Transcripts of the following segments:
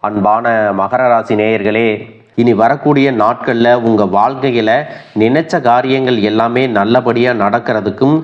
அன்பான மகர ராசி நேயர்களே, இனி வரக்கூடிய நாட்களில் உங்கள் வாழ்க்கையில் நினைச்ச காரியங்கள் எல்லாமே நல்லபடியாக நடக்கிறதுக்கும்,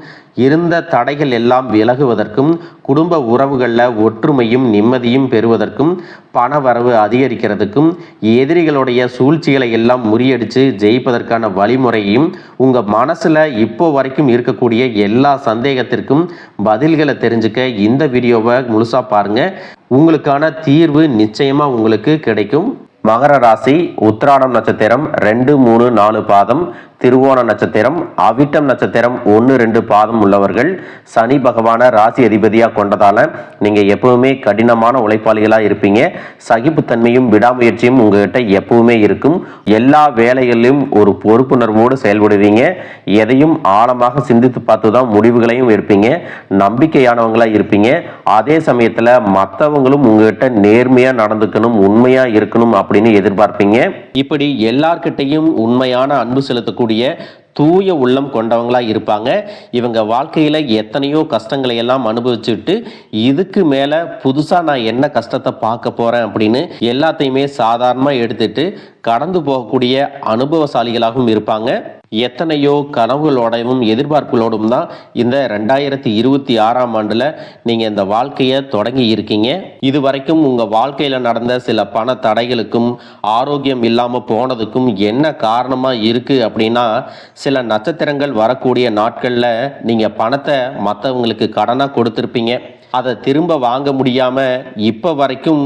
இருந்த தடைகள் எல்லாம் விலகுவதற்கும், குடும்ப உறவுகளில் ஒற்றுமையும் நிம்மதியும் பெறுவதற்கும், பண வரவு அதிகரிக்கிறதுக்கும், எதிரிகளுடைய சூழ்ச்சிகளை எல்லாம் முறியடித்து ஜெயிப்பதற்கான வழிமுறையும், உங்கள் மனசில் இப்போ வரைக்கும் இருக்கக்கூடிய எல்லா சந்தேகத்திற்கும் பதில்களை தெரிஞ்சுக்க இந்த வீடியோவை முழுசாக பாருங்கள். உங்களுக்கான தீர்வு நிச்சயமாக உங்களுக்கு கிடைக்கும். மகர ராசி உத்திராடம் நட்சத்திரம் 2, 3, 4 பாதம், திருவோண நட்சத்திரம், அவிட்டம் நட்சத்திரம் 1, 2 பாதம் உள்ளவர்கள் சனி பகவான ராசி அதிபதியாக கொண்டதால நீங்கள் எப்பவுமே கடினமான உழைப்பாளிகளாக இருப்பீங்க. சகிப்புத்தன்மையும் விடாமுயற்சியும் உங்ககிட்ட எப்பவுமே இருக்கும். எல்லா வேலைகளிலும் ஒரு பொறுப்புணர்வோடு செயல்படுவீங்க. எதையும் ஆழமாக சிந்தித்து பார்த்து தான் முடிவுகளையும் எடுப்பீங்க. நம்பிக்கையானவங்களாக இருப்பீங்க. அதே சமயத்தில் மற்றவங்களும் உங்ககிட்ட நேர்மையாக நடந்துக்கணும், உண்மையாக இருக்கணும் அப்படின்னு எதிர்பார்ப்பீங்க. இப்படி எல்லார்கிட்டையும் உண்மையான அன்பு செலுத்தக்கூடிய தூய உள்ளம் கொண்டவங்களா இருப்பாங்க. இவங்க வாழ்க்கையில எத்தனையோ கஷ்டங்களை எல்லாம் அனுபவிச்சுட்டு இதுக்கு மேல புதுசா நான் என்ன கஷ்டத்தை பார்க்க போறேன் அப்படின்னு எல்லாத்தையுமே சாதாரணமா எடுத்துட்டு கடந்து போகக்கூடிய அனுபவசாலிகளாகவும் இருப்பாங்க. எத்தனையோ கனவுகளோடவும் எதிர்பார்ப்புகளோடும் தான் இந்த 2026ஆம் ஆண்டுல நீங்க இந்த வாழ்க்கையை தொடங்கி இருக்கீங்க. இது வரைக்கும் உங்க வாழ்க்கையில நடந்த சில பண தடைகளுக்கும் ஆரோக்கியம் இல்லாம போனதுக்கும் என்ன காரணமா இருக்கு அப்படின்னா, சில நட்சத்திரங்கள் வரக்கூடிய நாட்கள்ல நீங்க பணத்தை மற்றவங்களுக்கு கடனா கொடுத்திருப்பீங்க. அதை திரும்ப வாங்க முடியாம இப்ப வரைக்கும்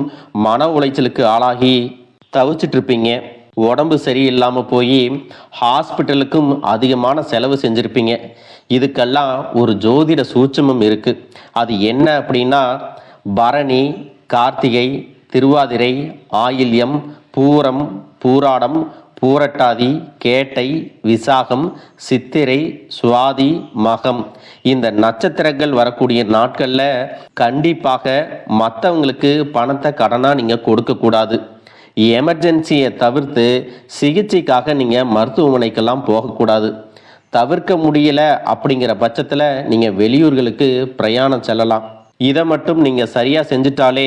மன உளைச்சலுக்கு ஆளாகி தவிச்சிட்டு இருப்பீங்க. உடம்பு சரியில்லாமல் போய் ஹாஸ்பிட்டலுக்கும் அதிகமான செலவு செஞ்சுருப்பீங்க. இதுக்கெல்லாம் ஒரு ஜோதிட சூட்சமம் இருக்குது. அது என்ன அப்படின்னா, பரணி, கார்த்திகை, திருவாதிரை, ஆயில்யம், பூரம், பூராடம், பூரட்டாதி, கேட்டை, விசாகம், சித்திரை, சுவாதி, மகம் இந்த நட்சத்திரங்கள் வரக்கூடிய நாட்களில் கண்டிப்பாக மற்றவங்களுக்கு பணத்தை கடனாக நீங்கள் கொடுக்கக்கூடாது. எமர்ஜென்சியை தவிர்த்து சிகிச்சைக்காக நீங்கள் மருத்துவமனைக்கெல்லாம் போகக்கூடாது. தவிர்க்க முடியல அப்படிங்கிற பட்சத்தில் நீங்கள் வெளியூர்களுக்கு பிரயாணம் செல்லலாம். இதை மட்டும் நீங்கள் சரியாக செஞ்சிட்டாலே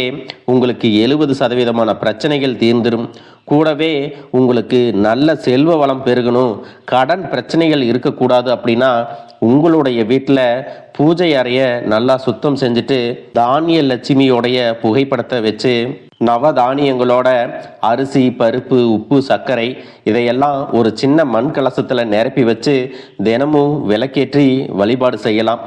உங்களுக்கு 70% பிரச்சனைகள் தீர்ந்துடும். கூடவே உங்களுக்கு நல்ல செல்வ வளம் பெருகணும், கடன் பிரச்சனைகள் இருக்கக்கூடாது அப்படின்னா உங்களுடைய வீட்டில் பூஜை அறையை நல்லா சுத்தம் செஞ்சுட்டு தானிய லட்சுமியோடைய புகைப்படத்தை வச்சு நவதானியங்களோட அரிசி, பருப்பு, உப்பு, சர்க்கரை இதையெல்லாம் ஒரு சின்ன மண் கலசத்தில் நிரப்பி வச்சு தினமும் விளக்கேற்றி வழிபாடு செய்யலாம்.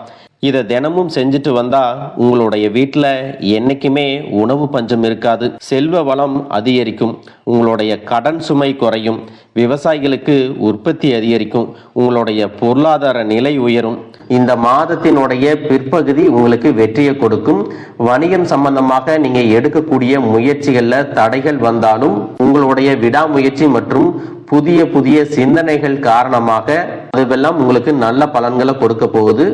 இதை தினமும் செஞ்சுட்டு வந்தால் உங்களுடைய வீட்டில் என்றைக்குமே உணவு பஞ்சம் இருக்காது. செல்வ வளம் அதிகரிக்கும். உங்களுடைய கடன் சுமை குறையும். விவசாயிகளுக்கு உற்பத்தி அதிகரிக்கும். உங்களுடைய பொருளாதார நிலை உயரும். இந்த மாதத்தினுடைய பிற்பகுதி உங்களுக்கு வெற்றியை கொடுக்கும். வணிகம் சம்பந்தமாக நீங்கள் எடுக்கக்கூடிய முயற்சிகளில் தடைகள் வந்தாலும் உங்களுடைய விடாமுயற்சி மற்றும் புதிய சிந்தனைகள் காரணமாக அதுவெல்லாம் உங்களுக்கு நல்ல பலன்களை கொடுக்க போகுது.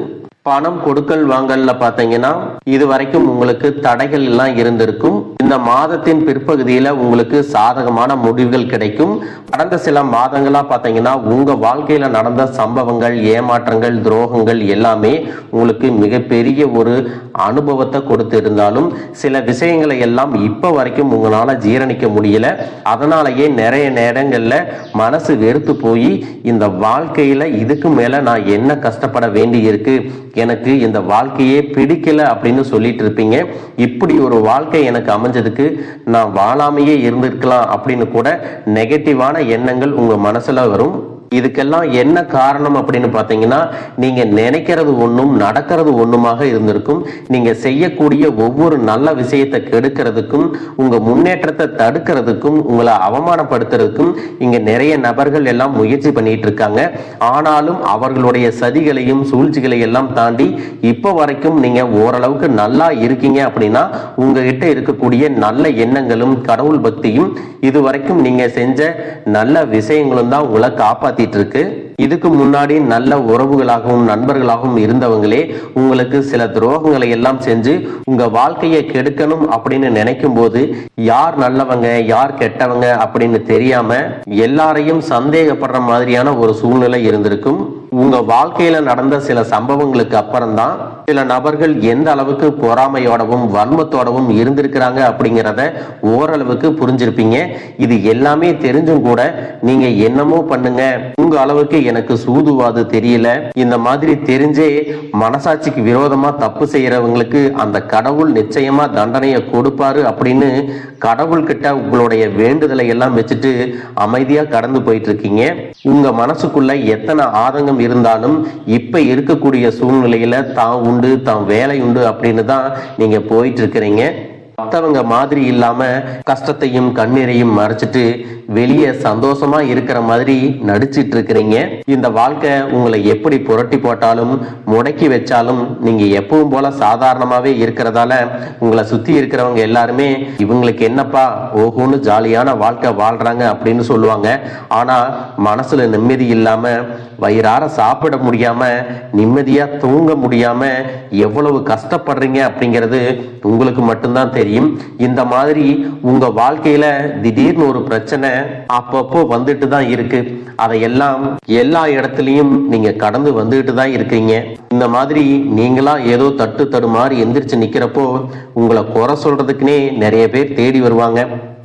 பணம் கொடுக்கல் வாங்கல்ல பார்த்தீங்கன்னா இது வரைக்கும் உங்களுக்கு தடைகள் எல்லாம் இருந்திருக்கும். இந்த மாதத்தின் பிற்பகுதியில் உங்களுக்கு சாதகமான முடிவுகள் கிடைக்கும். கடந்த சில மாதங்களா பார்த்தீங்கன்னா உங்க வாழ்க்கையில நடந்த சம்பவங்கள், ஏமாற்றங்கள், துரோகங்கள் எல்லாமே உங்களுக்கு மிகப்பெரிய ஒரு அனுபவத்தை கொடுத்து இருந்தாலும் சில விஷயங்களை எல்லாம் இப்ப வரைக்கும் உங்களால ஜீரணிக்க முடியல. அதனாலேயே நிறைய நேரங்கள்ல மனசு வெறுத்து போய் இந்த வாழ்க்கையில இதுக்கு மேல நான் என்ன கஷ்டப்பட வேண்டி இருக்கு, எனக்கு இந்த வாழ்க்கையே பிடிக்கல அப்படின்னு சொல்லிட்டு இருப்பீங்க. இப்படி ஒரு வாழ்க்கை எனக்கு அமைஞ்சதுக்கு நான் வாழாமையே இருந்திருக்கலாம் அப்படின்னு கூட நெகட்டிவான எண்ணங்கள் உங்க மனசுல வரும். இதுக்கெல்லாம் என்ன காரணம் அப்படின்னு பார்த்தீங்கன்னா, நீங்க நினைக்கிறது ஒன்றும் நடக்கிறது ஒன்றுமாக இருந்திருக்கும். நீங்க செய்யக்கூடிய ஒவ்வொரு நல்ல விஷயத்தை கெடுக்கிறதுக்கும், உங்க முன்னேற்றத்தை தடுக்கிறதுக்கும், உங்களை அவமானப்படுத்துறதுக்கும் இங்க நிறைய நபர்கள் எல்லாம் முயற்சி பண்ணிட்டு இருக்காங்க. ஆனாலும் அவர்களுடைய சதிகளையும் சூழ்ச்சிகளை எல்லாம் தாண்டி இப்போ வரைக்கும் நீங்க ஓரளவுக்கு நல்லா இருக்கீங்க அப்படின்னா உங்ககிட்ட இருக்கக்கூடிய நல்ல எண்ணங்களும் கடவுள் பக்தியும் இதுவரைக்கும் நீங்க செஞ்ச நல்ல விஷயங்களும் தான் உங்களை காப்பாத்தி இருக்கு. இதுக்கு முன்னாடி நல்ல உறவுகளாகவும் நண்பர்களாகவும் இருந்தவங்களே உங்களுக்கு சில துரோகங்களை எல்லாம் செஞ்சு உங்க வாழ்க்கையை கெடுக்கணும் அப்படின்னு நினைக்கும் போது யார் நல்லவங்க யார் கெட்டவங்க அப்படின்னு தெரியாம எல்லாரையும் சந்தேகப்படுற மாதிரியான ஒரு சூழ்நிலை இருந்திருக்கும். உங்க வாழ்க்கையில நடந்த சில சம்பவங்களுக்கு அப்புறம்தான் சில நபர்கள் எந்த அளவுக்கு பொறாமையோடவும் வன்மத்தோடவும் இருந்திருக்கிறாங்க அப்படிங்கிறத ஓரளவுக்கு புரிஞ்சிருப்பீங்க. இது எல்லாமே தெரிஞ்சும் கூட நீங்க என்னமோ பண்ணுங்க, உங்க அளவுக்கு எனக்கு சூதுவாது தெரியல, இந்த மாதிரி தெரிஞ்சே மனசாட்சிக்கு விரோதமா தப்பு செய்யறவங்களுக்கு அந்த கடவுள் நிச்சயமா தண்டனையை கொடுப்பாரு அப்படின்னு கடவுள்கிட்ட உங்களுடைய வேண்டுதலை எல்லாம் வச்சுட்டு அமைதியா கடந்து போயிட்டு இருக்கீங்க. உங்க மனசுக்குள்ள எத்தனை ஆதங்கம் இருந்தாலும் இப்ப இருக்கக்கூடிய சூழ்நிலையில தான் உண்டு, தான் வேலை உண்டு அப்படின்னு தான் நீங்க போயிட்டு இருக்கிறீங்க. மற்றவங்க மாதிரி இல்லாம கஷ்டத்தையும் கண்ணீரையும் மறைச்சிட்டு வெளியே சந்தோஷமா இருக்கிற மாதிரி நடிச்சிட்டு இருக்கிறீங்க. இந்த வாழ்க்கை உங்களை எப்படி புரட்டி போட்டாலும் முடக்கி வச்சாலும் நீங்க எப்பவும் போல சாதாரணமாவே இருக்கிறதால உங்களை சுத்தி இருக்கிறவங்க எல்லாருமே இவங்களுக்கு என்னப்பா ஓஹோன்னு ஜாலியான வாழ்க்கை வாழ்றாங்க அப்படின்னு சொல்லுவாங்க. ஆனா மனசுல நிம்மதி இல்லாம வயிறார சாப்பிட முடியாம நிம்மதியா தூங்க முடியாம எவ்வளவு கஷ்டப்படுறீங்க அப்படிங்கிறது உங்களுக்கு மட்டும்தான் தெரியும். இந்த மாதிரி உங்க வாழ்க்கையில திடீர்னு ஒரு பிரச்சனை அப்பப்போ வந்துட்டு தான் இருக்கு. அதையெல்லாம் எல்லா இடத்துலயும் நீங்க கடந்து வந்துட்டு தான் இருக்கீங்க. இந்த மாதிரி நீங்களா ஏதோ தட்டு தடுமாறி எந்திரிச்சு நிக்கிறப்போ உங்களை குறை சொல்றதுக்குன்னே நிறைய பேர் தேடி வருவாங்க.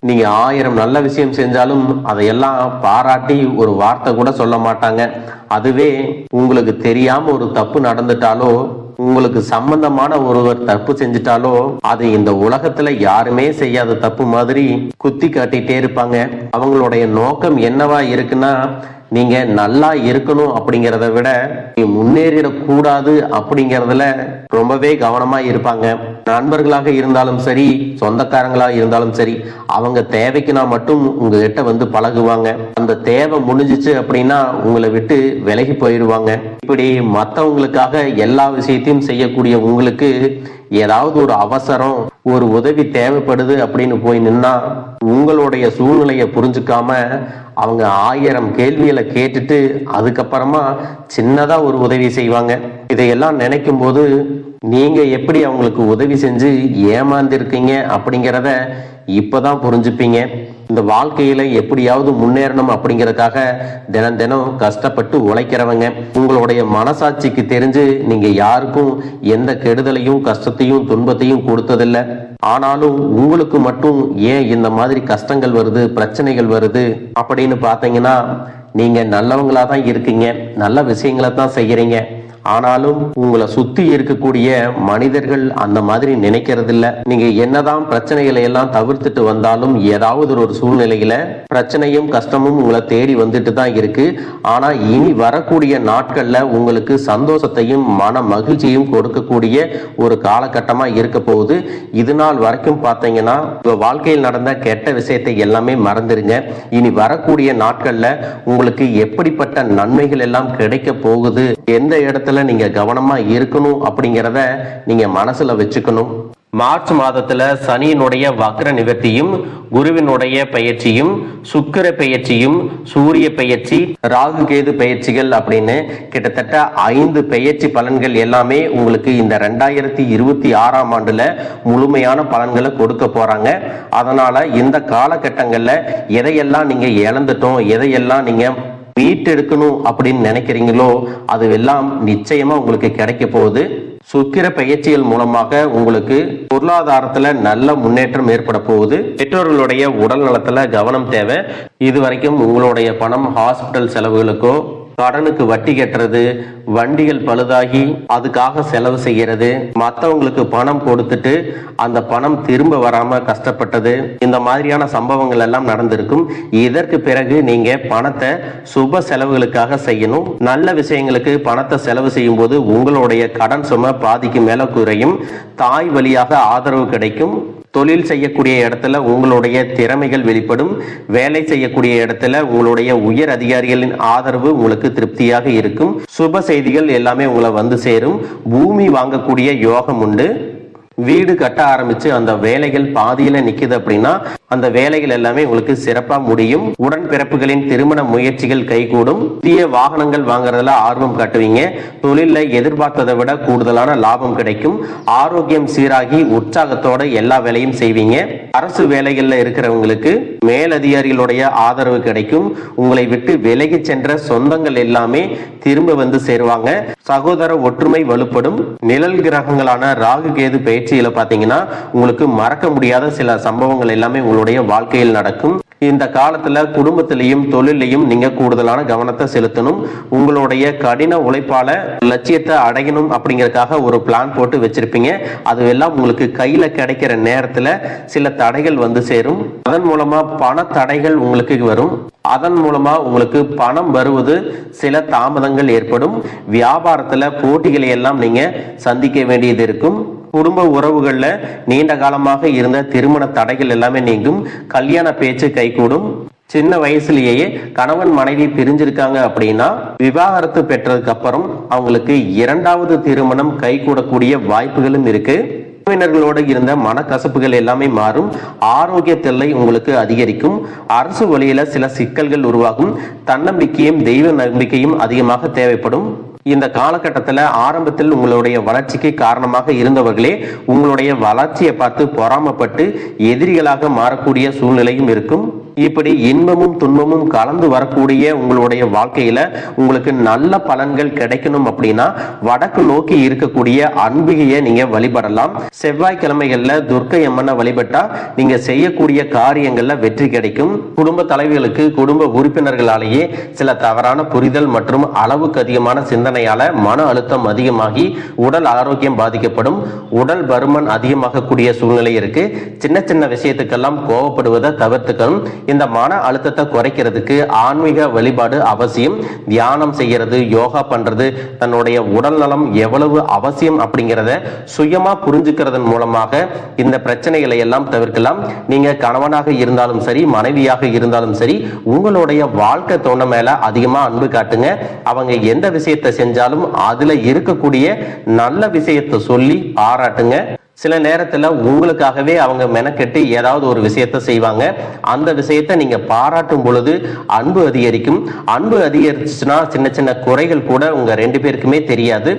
நீங்க 1000 நல்ல விஷயம் செஞ்சாலும் அதையெல்லாம் பாராட்டி ஒரு வார்த்தை கூட சொல்ல மாட்டாங்க. அதுவே உங்களுக்கு தெரியாம ஒரு தப்பு நடந்துட்டாலோ உங்களுக்கு சம்பந்தமான ஒருவர் தப்பு செஞ்சுட்டாலோ அது இந்த உலகத்துல யாருமே செய்யாத தப்பு மாதிரி குத்தி காட்டிட்டே இருப்பாங்க. அவங்களுடைய நோக்கம் என்னவா இருக்குன்னா நீங்க நல்லா இருக்கணும் அப்படிங்கிறத விட நீ முன்னேறிடக்கூடாது அப்படிங்கிறதுல ரொம்பவே கவனமா இருப்பாங்க. நண்பர்களாக இருந்தாலும் சரி, சொந்தக்காரங்களாக இருந்தாலும் சரி, அவங்க தேவைக்குனா மட்டும் உங்ககிட்ட வந்து பழகுவாங்க. அந்த தேவை முடிஞ்சிச்சு அப்படின்னா உங்களை விட்டு விலகி போயிடுவாங்க. இப்படி மற்றவங்களுக்காக எல்லா விஷயத்தையும் செய்யக்கூடிய உங்களுக்கு ஏதாவது ஒரு அவசரம், ஒரு உதவி தேவைப்படுது அப்படின்னு போய் நின்னா உங்களுடைய சூழ்நிலையை புரிஞ்சுக்காம அவங்க 1000 கேள்விகளை கேட்டுட்டு அதுக்கப்புறமா சின்னதா ஒரு உதவி செய்வாங்க. இதையெல்லாம் நினைக்கும் போது நீங்க எப்படி அவங்களுக்கு உதவி செஞ்சு ஏமாந்திருக்கீங்க அப்படிங்கிறத இப்பதான் புரிஞ்சுப்பீங்க. இந்த வாழ்க்கையில எப்படியாவது முன்னேறணும் அப்படிங்கறதுக்காக தினம் தினம் கஷ்டப்பட்டு உழைக்கிறவங்க. உங்களுடைய மனசாட்சிக்கு தெரிஞ்சு நீங்க யாருக்கும் எந்த கெடுதலையும் கஷ்டத்தையும் துன்பத்தையும் கொடுத்ததில்லை. ஆனாலும் உங்களுக்கு மட்டும் ஏன் இந்த மாதிரி கஷ்டங்கள் வருது, பிரச்சனைகள் வருது அப்படின்னு பார்த்தீங்கன்னா நீங்க நல்லவங்களா தான் இருக்கீங்க, நல்ல விஷயங்களை தான் செய்யறீங்க. ஆனாலும் உங்களை சுத்தி இருக்கக்கூடிய மனிதர்கள் அந்த மாதிரி நினைக்கிறது இல்ல. நீங்க என்னதான் பிரச்சனைகளை எல்லாம் தவிர்த்துட்டு வந்தாலும் ஏதாவது ஒரு சூழ்நிலையில பிரச்சனையும் கஷ்டமும் உங்களை தேடி வந்துட்டு தான் இருக்கு. ஆனா இனி வரக்கூடிய நாட்கள்ல உங்களுக்கு சந்தோஷத்தையும் மன மகிழ்ச்சியும் கொடுக்கக்கூடிய ஒரு காலகட்டமா இருக்க போகுது. இது நாள் வரைக்கும் பார்த்தீங்கன்னா உங்க வாழ்க்கையில் நடந்த கெட்ட விஷயத்தை எல்லாமே மறந்துருங்க. இனி வரக்கூடிய நாட்கள்ல உங்களுக்கு எப்படிப்பட்ட நன்மைகள் எல்லாம் கிடைக்க போகுது, எந்த இடத்துல நீங்க கவனமா இருக்கணும் அப்படிங்கிறத நீங்க மனசுல வச்சுக்கணும். மார்ச் மாதத்துல சனியினுடைய வக்ர நிவர்த்தியும், குருவினுடைய பயிற்சியும், சுக்கிர பயிற்சியும், சூரிய பயிற்சி, ராகு கேது பயிற்சிகள் அப்படின்னு கிட்டத்தட்ட 5 பயிற்சி பலன்கள் எல்லாமே உங்களுக்கு இந்த 2026ஆம் ஆண்டுல முழுமையான பலன்களை கொடுக்க போறாங்க. அதனால இந்த காலகட்டங்கள்ல எதையெல்லாம் நீங்க இழந்துட்டோம், எதையெல்லாம் நீங்க மீட்டெடுக்கணும் அப்படின்னு நினைக்கிறீங்களோ அது எல்லாம் நிச்சயமா உங்களுக்கு கிடைக்க போகுது. சுக்கிர பயிற்சிகள் மூலமாக உங்களுக்கு பொருளாதாரத்துல நல்ல முன்னேற்றம் ஏற்பட போகுது. பெற்றோர்களுடைய உடல் நலத்துல கவனம் தேவை. இதுவரைக்கும் உங்களுடைய பணம் ஹாஸ்பிட்டல் செலவுகளுக்கோ, கடனுக்கு வட்டி கட்டுறது, வண்டிகள் பழுதாகி அதுக்காக செலவு செய்யறது, மற்றவங்களுக்கு பணம் கொடுத்துட்டு அந்த பணம் திரும்ப வராம கஷ்டப்பட்டது, இந்த மாதிரியான சம்பவங்கள் எல்லாம் நடந்திருக்கும். இதற்கு பிறகு நீங்க பணத்தை சுப செலவுகளுக்காக செய்யணும். நல்ல விஷயங்களுக்கு பணத்தை செலவு செய்யும் போது உங்களுடைய கடன் சுமை பாதிக்கு மேல குறையும். தாய் வழியாக ஆதரவு கிடைக்கும். தொழில் செய்யக்கூடிய இடத்துல உங்களுடைய திறமைகள் வெளிப்படும். வேலை செய்யக்கூடிய இடத்துல உங்களுடைய உயர் அதிகாரிகளின் ஆதரவு உங்களுக்கு திருப்தியாக இருக்கும். சுப செய்திகள் எல்லாமே உங்களை வந்து சேரும். பூமி வாங்கக்கூடிய யோகம் உண்டு. வீடு கட்ட ஆரம்பிச்சு அந்த வேலைகள் பாதியில நிக்குது அப்படின்னா அந்த வேலைகள் எல்லாமே உங்களுக்கு சிறப்பா முடியும். உடன்பிறப்புகளின் திருமண முயற்சிகள் கைகூடும். புதிய வாகனங்கள் வாங்குறதுல ஆர்வம் காட்டுவீங்க. தொழில எதிர்பார்த்ததை விட கூடுதலான லாபம் கிடைக்கும். ஆரோக்கியம் சீராகி உற்சாகத்தோட எல்லா வேலையும் செய்வீங்க. அரசு வேலைகள்ல இருக்கிறவங்களுக்கு மேலதிகாரிகளுடைய ஆதரவு கிடைக்கும். உங்களை விட்டு விலகி சென்ற சொந்தங்கள் எல்லாமே திரும்ப வந்து சேருவாங்க. சகோதர ஒற்றுமை வலுப்படும். நிழல் கிரகங்களான ராகு கேது பயிற்சியில பாத்தீங்கன்னா உங்களுக்கு மறக்க முடியாத சில சம்பவங்கள் எல்லாமே உங்களுடைய வாழ்க்கையில் நடக்கும். இந்த காலத்துல குடும்பத்திலையும் தொழிலையும் நீங்க கூடுதலான கவனத்தை செலுத்தணும். உங்களுடைய கடின உழைப்பால லட்சியத்தை அடையணும் அப்படிங்கறதுக்காக ஒரு பிளான் போட்டு வச்சிருப்பீங்க. அதுவெல்லாம் உங்களுக்கு கையில கிடைக்கிற நேரத்துல சில தடைகள் வந்து சேரும். அதன் மூலமா பண தடைகள் உங்களுக்கு வரும். அதன் மூலமா உங்களுக்கு பணம் வருவது சில தாமதங்கள் ஏற்படும். வியாபாரத்துல போட்டிகளை எல்லாம் நீங்க சந்திக்க வேண்டியது இருக்கும். குடும்ப உறவுகள்ல நீண்ட காலமாக இருந்த திருமண தடைகள் எல்லாமே நீங்கும். கல்யாண பேச்சு கைகூடும். சின்ன வயசுலயே கணவன் மனைவி பிரிஞ்சிருக்காங்க அப்படின்னா விவாகரத்து பெற்றதுக்கு அப்புறம் அவங்களுக்கு இரண்டாவது திருமணம் கைகூடக்கூடிய வாய்ப்புகளும் இருக்கு. உறவினர்களோடு இருந்த மனக்கசப்புகள் எல்லாமே மாறும். ஆரோக்கிய தொல்லை உங்களுக்கு அதிகரிக்கும். அரசு வழியில சில சிக்கல்கள் உருவாகும். தன்னம்பிக்கையும் தெய்வ நம்பிக்கையும் அதிகமாக தேவைப்படும். இந்த காலகட்டத்தில் ஆரம்பத்தில் உங்களுடைய வளர்ச்சிக்கு காரணமாக இருந்தவர்களே உங்களுடைய வளர்ச்சியை பார்த்து பொறாமப்பட்டு எதிரிகளாக மாறக்கூடிய சூழ்நிலையும் இருக்கும். இப்படி இன்பமும் துன்பமும் கலந்து வரக்கூடிய உங்களுடைய வாழ்க்கையில உங்களுக்கு நல்ல பலன்கள் கிடைக்கணும் அப்படின்னா வடக்கு நோக்கி இருக்கக்கூடிய அன்பிகையை நீங்க வழிபடலாம். செவ்வாய்க்கிழமைகள்ல துர்க்கை அம்மனை வழிபட்டா நீங்க செய்யக்கூடிய காரியங்கள்ல வெற்றி கிடைக்கும். குடும்ப தலைவர்களுக்கு குடும்ப உறுப்பினர்களாலேயே சில தவறான புரிதல் மற்றும் அளவுக்கு அதிகமான சிந்தனையால மன அழுத்தம் அதிகமாகி உடல் ஆரோக்கியம் பாதிக்கப்படும். உடல் பருமன் அதிகமாகக்கூடிய சூழ்நிலை இருக்கு. சின்ன சின்ன விஷயத்துக்கெல்லாம் கோவப்படுவதை தவிர்த்துக்கணும். இந்த மன அழுத்தத்தை குறைக்கிறதுக்கு ஆன்மீக வழிபாடு அவசியம். தியானம் செய்யறது, யோகா பண்றது, தன்னுடைய உடல் நலம் எவ்வளவு அவசியம் அப்படிங்கிறத சுயமா புரிஞ்சுக்கிறதன் மூலமாக இந்த பிரச்சனைகளை எல்லாம் தவிர்க்கலாம். நீங்க கணவனாக இருந்தாலும் சரி, மனைவியாக இருந்தாலும் சரி, உங்களுடைய வாழ்க்கை துணை மேல அதிகமா அன்பு காட்டுங்க. அவங்க எந்த விஷயத்தை செஞ்சாலும் அதுல இருக்கக்கூடிய நல்ல விஷயத்தை சொல்லி பாராட்டுங்க. சில நேரத்துல உங்களுக்காகவே அவங்க மெனக்கெட்டு ஏதாவது ஒரு விஷயத்த செய்வாங்க. அந்த விஷயத்த நீங்க பாராட்டும் பொழுது அன்பு அதிகரிக்கும். அன்பு அதிகரிச்சுன்னா சின்ன சின்ன குறைகள் கூட உங்க ரெண்டு பேருக்குமே தெரியாது.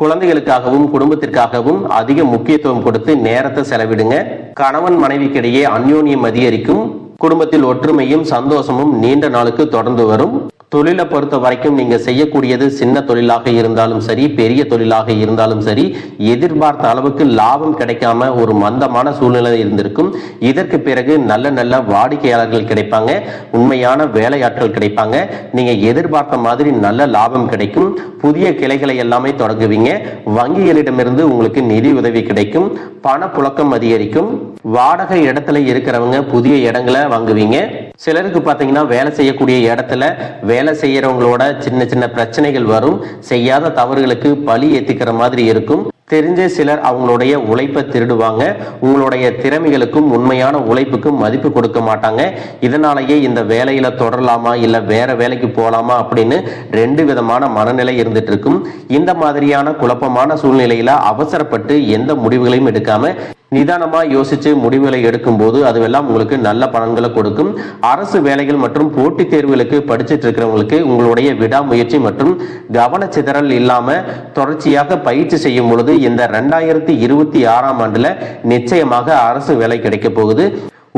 குழந்தைகளுக்காகவும் குடும்பத்திற்காகவும் அதிக முக்கியத்துவம் கொடுத்து நேரத்தை செலவிடுங்க. கணவன் மனைவிக்கிடையே அந்யோன்யம் அதிகரிக்கும். குடும்பத்தில் ஒற்றுமையும் சந்தோஷமும் நீண்ட நாளுக்கு தொடர்ந்து வரும். தொழிலை பொறுத்த வரைக்கும் நீங்க செய்யக்கூடியது சின்ன தொழிலாக இருந்தாலும் சரி, பெரிய தொழிலாக இருந்தாலும் சரி, எதிர்பார்த்த அளவுக்கு லாபம் கிடைக்காம ஒரு மந்தமான சூழ்நிலை இருந்திருக்கும். இதற்கு பிறகு நல்ல நல்ல வாடிக்கையாளர்கள் கிடைப்பாங்க. உண்மையான வேலையாட்கள் கிடைப்பாங்க. நீங்க எதிர்பார்த்த மாதிரி நல்ல லாபம் கிடைக்கும். புதிய கிளைகளை எல்லாமே தொடங்குவீங்க. வங்கிகளிடமிருந்து உங்களுக்கு நிதி உதவி கிடைக்கும். பண புழக்கம் அதிகரிக்கும். வாடகை இடத்துல இருக்கிறவங்க புதிய இடங்களை வாங்குவீங்க. சிலருக்கு பாத்தீங்கன்னா வேலை செய்யக்கூடிய இடத்துல வேலை செய்யறவங்களோட சின்ன சின்ன பிரச்சனைகள் வரும். செய்யாத தவறுகளுக்கு பழி ஏத்திக்கிற மாதிரி இருக்கும். தெரிஞ்ச சிலர் அவங்களுடைய உழைப்பை திருடுவாங்க. உங்களுடைய திறமைகளுக்கும் உண்மையான உழைப்புக்கும் மதிப்பு கொடுக்க மாட்டாங்க. இதனாலேயே இந்த வேலையில தொடரலாமா இல்ல வேற வேலைக்கு போகலாமா அப்படின்னு ரெண்டு விதமான மனநிலை இருந்துட்டு இருக்கும். இந்த மாதிரியான குழப்பமான சூழ்நிலையில அவசரப்பட்டு எந்த முடிவுகளையும் எடுக்காம நிதானமா யோசிச்சு முடிவுகளை எடுக்கும் போது அதுவெல்லாம் உங்களுக்கு நல்ல பலன்களை கொடுக்கும். அரசு வேலைகள் மற்றும் போட்டித் தேர்வுகளுக்கு படிச்சுட்டு இருக்கிறவங்களுக்கு உங்களுடைய விடாமுயற்சி மற்றும் கவனச்சிதறல் இல்லாம தொடர்ச்சியாக பயிற்சி செய்யும் பொழுது இந்த 2026ஆம் ஆண்டுல நிச்சயமாக அரசு வேலை கிடைக்க போகுது.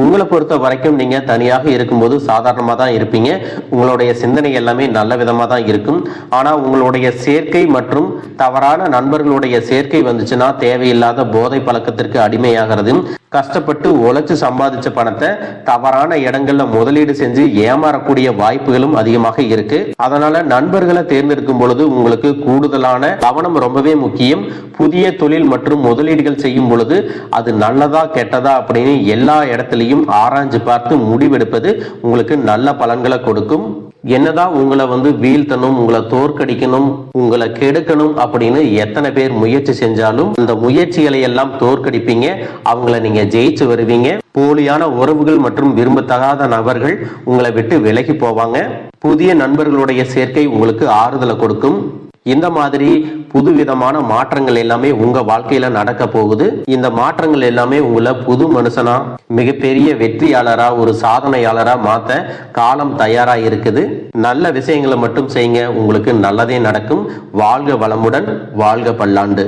உங்களை பொறுத்த வரைக்கும் நீங்க தனியாக இருக்கும்போது சாதாரணமா தான் இருப்பீங்க. உங்களுடைய சிந்தனை எல்லாமே நல்ல விதமா தான் இருக்கும். ஆனா உங்களுடைய சேர்க்கை மற்றும் தவறான நண்பர்களுடைய சேர்க்கை வந்துச்சுன்னா தேவையில்லாத போதை பழக்கத்திற்கு அடிமையாகிறது. கஷ்டப்பட்டு உழைச்சு சம்பாதிச்ச பணத்தை தவறான இடங்கள்ல முதலீடு செஞ்சு ஏமாறக்கூடிய வாய்ப்புகளும் அதிகமாக இருக்கு. அதனால நண்பர்களை தேர்ந்தெடுக்கும் பொழுது உங்களுக்கு கூடுதலான கவனம் ரொம்பவே முக்கியம். புதிய தொழில் மற்றும் முதலீடுகள் செய்யும் பொழுது அது நல்லதா கெட்டதா அப்படின்னு எல்லா இடத்துலையும் ஆராய்ஞ்சு பார்த்து முடிவெடுப்பது உங்களுக்கு நல்ல பலன்களை கொடுக்கும். என்னதான் உங்களை வீழ்த்தணும், உங்களை தோற்கடிக்கணும், உங்களை கெடுக்கணும் அப்படின்னு எத்தனை பேர் முயற்சி செஞ்சாலும் அந்த முயற்சிகளை எல்லாம் தோற்கடிப்பீங்க. அவங்கள நீங்க ஜெயிச்சு வருவீங்க. போலியான உறவுகள் மற்றும் விரும்பத்தகாத நபர்கள் உங்களை விட்டு விலகி போவாங்க. புதிய நண்பர்களுடைய சேர்க்கை உங்களுக்கு ஆறுதலை கொடுக்கும். இந்த மாதிரி புதுவிதமான மாற்றங்கள் எல்லாமே உங்க வாழ்க்கையில நடக்க போகுது. இந்த மாற்றங்கள் எல்லாமே உங்களை புது மனுஷனா, மிகப்பெரிய வெற்றியாளரா, ஒரு சாதனையாளரா மாத்த காலம் தயாரா இருக்குது. நல்ல விஷயங்களை மட்டும் செய்யுங்க, உங்களுக்கு நல்லதே நடக்கும். வாழ்க வளமுடன், வாழ்க பல்லாண்டு.